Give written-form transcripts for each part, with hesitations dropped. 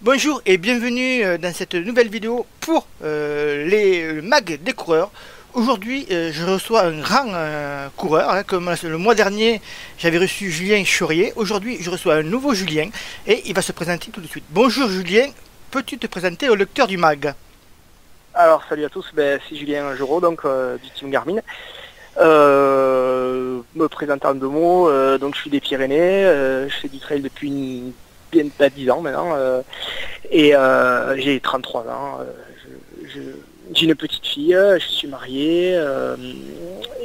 Bonjour et bienvenue dans cette nouvelle vidéo pour le mag des coureurs. Aujourd'hui je reçois un grand coureur, hein, comme le mois dernier j'avais reçu Julien Chaurier. Aujourd'hui je reçois un nouveau Julien et il va se présenter tout de suite. Bonjour Julien, peux-tu te présenter au lecteur du mag? Alors salut à tous, c'est Julien Geraud, donc du team Garmin. Me présenter en deux mots, donc je suis des Pyrénées, je fais du trail depuis bien 10 ans maintenant, et j'ai 33 ans, j'ai une petite fille, je suis marié,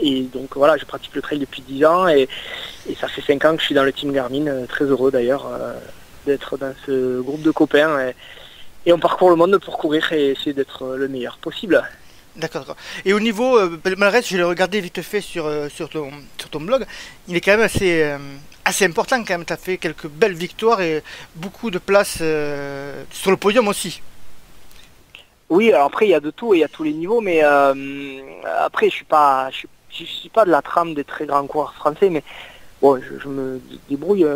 et donc voilà, je pratique le trail depuis 10 ans, et ça fait 5 ans que je suis dans le team Garmin, très heureux d'ailleurs d'être dans ce groupe de copains, et on parcourt le monde pour courir et essayer d'être le meilleur possible. D'accord. Et au niveau palmarès, je l'ai regardé vite fait sur ton blog, il est quand même assez important quand même. Tu as fait quelques belles victoires et beaucoup de places sur le podium aussi. Oui, alors après il y a de tout et il y a tous les niveaux, mais après je suis pas de la trame des très grands coureurs français, mais bon, je me débrouille.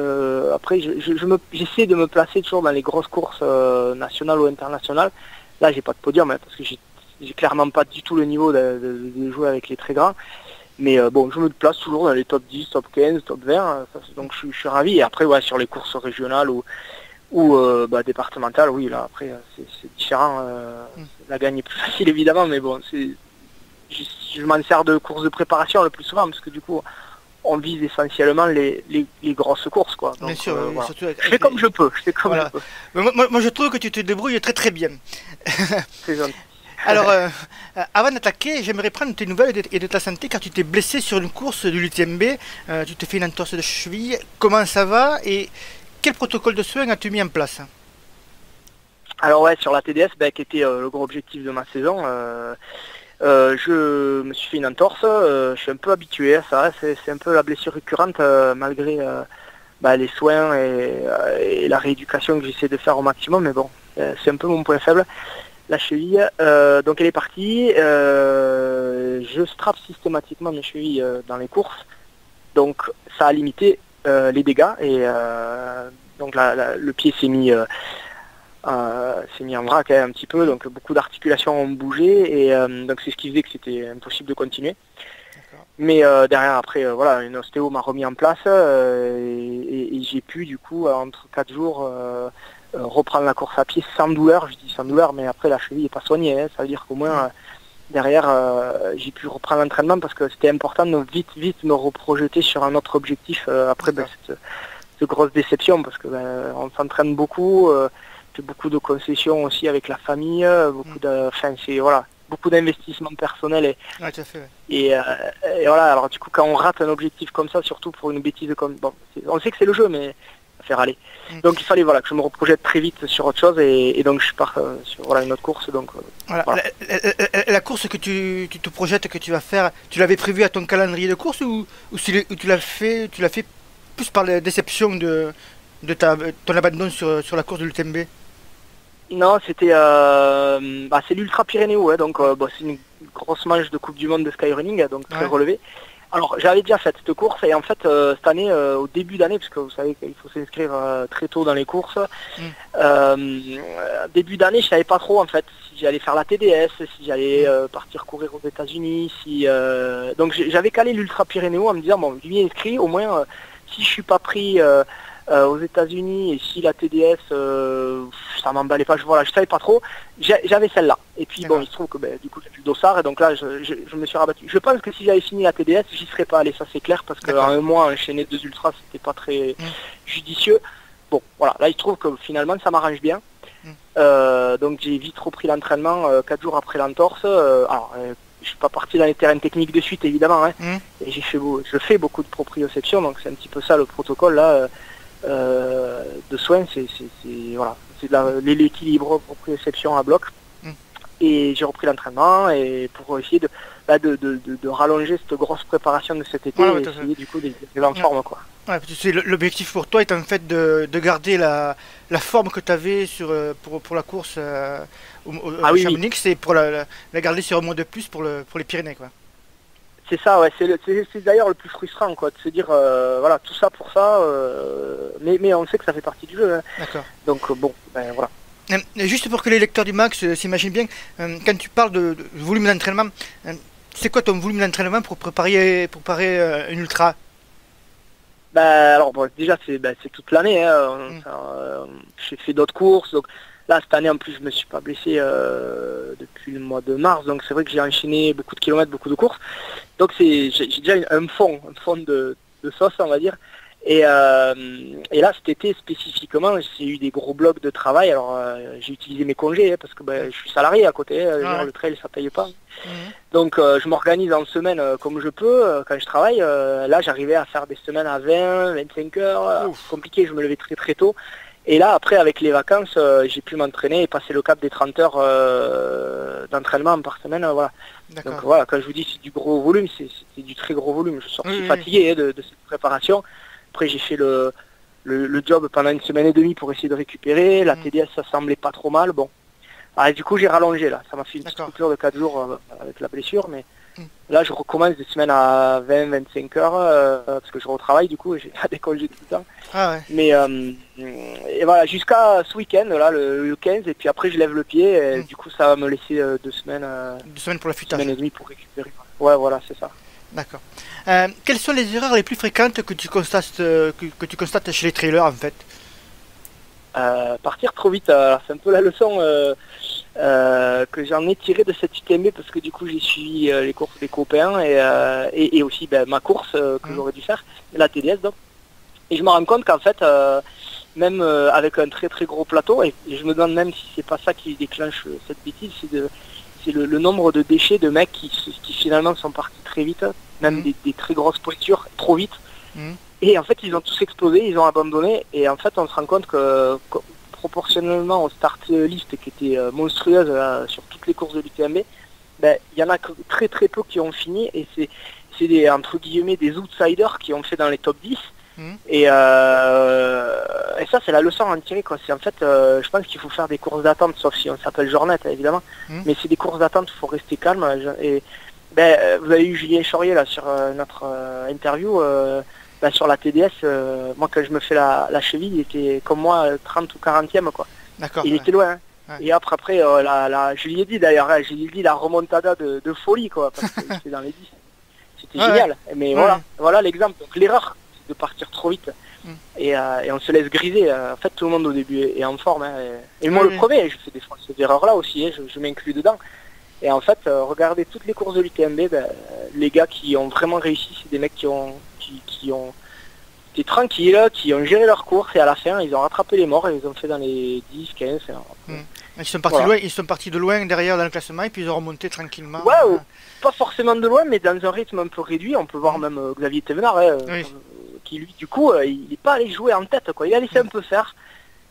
Après, j'essaie de me placer toujours dans les grosses courses nationales ou internationales. Là, j'ai pas de podium, hein, parce que j'ai clairement pas du tout le niveau de jouer avec les très grands. Mais bon, je me place toujours dans les top 10, top 15, top 20. Donc je suis ravi. Et après, ouais, sur les courses régionales ou départementales, oui, là, après, c'est différent. La gagne est plus facile, évidemment, mais bon, je m'en sers de courses de préparation le plus souvent, parce que du coup, on vise essentiellement les grosses courses, quoi. Donc, bien sûr, voilà. surtout Je fais comme je peux. Voilà. Moi, je trouve que tu te débrouilles très très bien. C'est gentil. Alors, avant d'attaquer, j'aimerais prendre tes nouvelles et de ta santé, car tu t'es blessé sur une course de l'UTMB, tu t'es fait une entorse de cheville. Comment ça va et quel protocole de soins as-tu mis en place? Alors ouais, sur la TDS, qui était le gros objectif de ma saison, je me suis fait une entorse, je suis un peu habitué à ça, c'est un peu la blessure récurrente malgré les soins et la rééducation que j'essaie de faire au maximum, mais bon, c'est un peu mon point faible, la cheville. Donc elle est partie, je strappe systématiquement mes chevilles dans les courses, donc ça a limité les dégâts, et donc le pied s'est mis en vrac un petit peu, donc beaucoup d'articulations ont bougé, et donc c'est ce qui faisait que c'était impossible de continuer. Mais derrière, après, voilà, une ostéo m'a remis en place, et j'ai pu du coup entre 4 jours reprendre la course à pied sans douleur. Je dis sans douleur, mais après la cheville n'est pas soignée, hein. Ça veut dire qu'au moins derrière j'ai pu reprendre l'entraînement, parce que c'était important de vite me reprojeter sur un autre objectif après cette grosse déception, parce que on s'entraîne beaucoup, fait beaucoup de concessions aussi avec la famille, beaucoup d'investissements personnels, Ouais, tout à fait, ouais. et voilà. Alors du coup, quand on rate un objectif comme ça, surtout pour une bêtise comme on sait que c'est le jeu, mais à faire aller. Donc il fallait que je me reprojette très vite sur autre chose, et donc je pars sur une autre course. Donc Voilà. voilà. La course que tu te projettes, que tu vas faire, tu l'avais prévue à ton calendrier de course ou tu l'as fait plus par la déception de ton abandon sur la course de l'UTMB? Non, c'était c'est l'Ultra Pyrénéo, donc c'est une grosse manche de Coupe du Monde de skyrunning, donc très relevée. Alors j'avais déjà fait cette course, et en fait cette année, au début d'année, puisque vous savez qu'il faut s'inscrire très tôt dans les courses, début d'année je savais pas trop en fait si j'allais faire la TDS, si j'allais partir courir aux États-Unis, donc j'avais calé l'Ultra Pyrénéo en me disant bon, je m'y inscris, au moins si je suis pas pris aux États-Unis, et si la TDS ça m'emballait pas, je savais pas trop, j'avais celle-là, et puis bon, il se trouve que du coup j'ai plus le dossard, et donc là je me suis rabattu. Je pense que si j'avais fini la TDS, j'y serais pas allé, ça c'est clair, parce qu'en un mois enchaîner 2 ultras, c'était pas très judicieux. Bon, voilà, là il se trouve que finalement ça m'arrange bien. Donc j'ai vite repris l'entraînement 4 jours après l'entorse. Je suis pas parti dans les terrains techniques de suite, évidemment, hein. Et je fais beaucoup de proprioception, donc c'est un petit peu ça le protocole là de soins, c'est de l'équilibre proprioception à bloc. Et j'ai repris l'entraînement, et pour essayer de rallonger cette grosse préparation de cet été, et essayer du coup d'être en forme, quoi. Ouais, l'objectif pour toi est en fait de garder la forme que tu avais pour la course au Chamonix, et pour la garder sur un mois de plus pour les Pyrénées, quoi. C'est ça, ouais, c'est d'ailleurs le plus frustrant, quoi, de se dire voilà, tout ça pour ça, mais on sait que ça fait partie du jeu, hein. D'accord. Donc bon, voilà. Juste pour que les lecteurs du Max s'imaginent bien, quand tu parles de volume d'entraînement, c'est quoi ton volume d'entraînement pour préparer une ultra? Bah, alors bon, déjà c'est toute l'année, hein. J'ai fait d'autres courses, donc là cette année en plus je me suis pas blessé depuis le mois de mars, donc c'est vrai que j'ai enchaîné beaucoup de kilomètres, beaucoup de courses, donc j'ai déjà un fond de sauce, on va dire. Et là cet été spécifiquement j'ai eu des gros blocs de travail. Alors j'ai utilisé mes congés, hein, parce que je suis salarié à côté, genre, le trail ça paye pas. Donc je m'organise en semaine comme je peux quand je travaille. Là j'arrivais à faire des semaines à 20-25 heures. Compliqué, je me levais très très tôt. Et là après avec les vacances j'ai pu m'entraîner et passer le cap des 30 heures d'entraînement par semaine. Voilà. Donc voilà, quand je vous dis c'est du gros volume, c'est du très gros volume. Je suis fatigué de cette préparation. Après j'ai fait le job pendant une semaine et demie pour essayer de récupérer. La TDS ça semblait pas trop mal. Bon. Ah, du coup j'ai rallongé là. Ça m'a fait une petite coupure de 4 jours avec la blessure. Mais là je recommence des semaines à 20-25 heures parce que je retravaille du coup et j'ai pas des congés tout le temps. Mais et voilà, jusqu'à ce week-end, là, le 15, et puis après je lève le pied. Et du coup ça va me laisser 2 semaines. 2 semaines pour la futage. 2 semaines et demie pour récupérer. Ouais voilà, c'est ça. D'accord. Quelles sont les erreurs les plus fréquentes que tu constates chez les trailers en fait? Partir trop vite, c'est un peu la leçon que j'en ai tirée de cette UTMB, parce que du coup j'ai suivi les courses des copains et aussi ma course que j'aurais dû faire, la TDS donc. Et je me rends compte qu'en fait, même avec un très très gros plateau, et je me demande même si c'est pas ça qui déclenche cette bêtise, c'est le nombre de déchets de mecs qui finalement sont partis très vite, même des très grosses pointures, trop vite. Et en fait ils ont tous explosé, ils ont abandonné, et en fait on se rend compte que proportionnellement au start list qui était monstrueuse sur toutes les courses de l'UTMB, il y en a que très très peu qui ont fini, et c'est des, entre guillemets, des outsiders qui ont fait dans les top 10. Et ça c'est la leçon à en tirer, quoi. C'est en fait je pense qu'il faut faire des courses d'attente, sauf si on s'appelle Journette évidemment, mais c'est des courses d'attente, il faut rester calme. Et vous avez eu Julien Chaurier là sur notre interview sur la TDS. Moi quand je me fais la cheville, il était comme moi 30 ou 40e quoi. D'accord. Il était loin. Et après je lui ai dit d'ailleurs, je lui ai dit la remontada de folie quoi, parce que c'était dans les 10. C'était génial. Mais voilà l'exemple. Donc l'erreur de partir trop vite et on se laisse griser. En fait tout le monde au début est en forme, hein, et moi le premier, je fais ces erreurs là aussi, hein, je m'inclus dedans. Et en fait regardez toutes les courses de l'UTMB, les gars qui ont vraiment réussi, c'est des mecs qui ont été tranquilles, qui ont géré leur course, et à la fin ils ont rattrapé les morts et ils ont fait dans les 10, 15. Ils sont partis loin, ils sont partis de loin derrière dans le classement, et puis ils ont remonté tranquillement. Pas forcément de loin, mais dans un rythme un peu réduit. On peut voir même Xavier Thévenard, qui lui du coup il n'est pas allé jouer en tête quoi. Il a laissé un peu faire,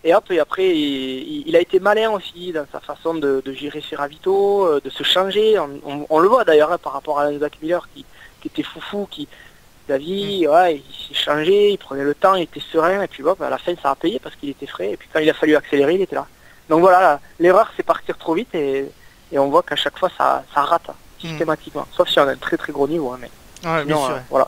et hop, et après il a été malin aussi dans sa façon de gérer ses ravitaux, de se changer. On le voit d'ailleurs, hein, par rapport à Zach Miller qui était foufou, Xavier il s'est changé, il prenait le temps, il était serein, et puis hop, à la fin ça a payé parce qu'il était frais, et puis quand il a fallu accélérer il était là. Donc voilà, l'erreur c'est partir trop vite, et on voit qu'à chaque fois ça rate systématiquement, sauf si on a un très très gros niveau, hein, mais bien sûr. voilà.